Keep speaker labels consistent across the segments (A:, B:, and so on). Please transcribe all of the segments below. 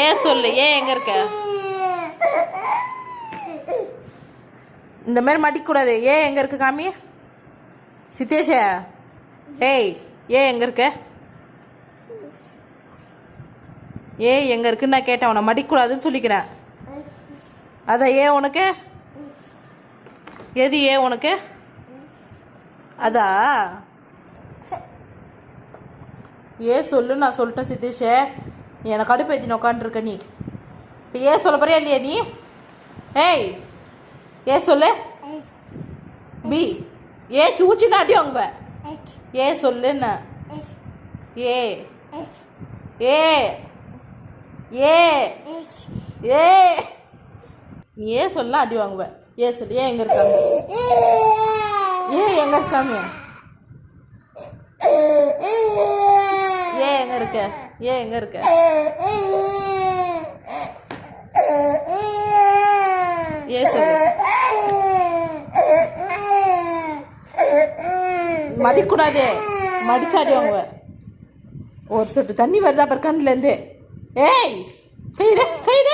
A: ஏன் சொல்லு, ஏன் எங்கே இருக்க? இந்த மாதிரி மடிக்கக்கூடாது. ஏன் எங்கே இருக்க காமி? சித்தேஷ, ஏய் ஏன் எங்கே இருக்க? ஏன் எங்கே இருக்குன்னு நான் கேட்டேன். உன்னை மடிக்கக்கூடாதுன்னு சொல்லிக்கிறேன். அதான் ஏன் உனக்கு? எது ஏன் உனக்கு? அதா ஏன் சொல்லு. நான் சொல்லிட்டேன் சித்தேஷே, நீ என்னை கடுப்பேற்றின உட்காந்துருக்க. நீ இப்போ ஏன் சொல்ல போறியா இல்லையா நீ? ஏய் ஏன் சொல்லு. பி ஏ சூச்சி நாட்டி அவங்க. ஏ சொல்லுன்னு. ஏ ஏ ஏ ஏ நீ ஏன் சொல்ல அடி வாங்குவ. ஏன் சொல்லு. ஏன் எங்கே இருக்காங்க? ஏன் எங்கே இருக்காங்க? ஏன் எங்கே இருக்க? ஏன் எங்கே இருக்க? ஏன் சொல்லு. மடிக்கூடாது. மடிச்சாடி வாங்குவ. ஒரு சொட்டு தண்ணி வருதா பாரு கண்ணுலேருந்து. ஏய் கையிட கையிட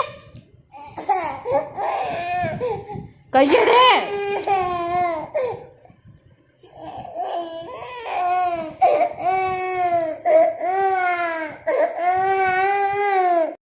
A: கையடே.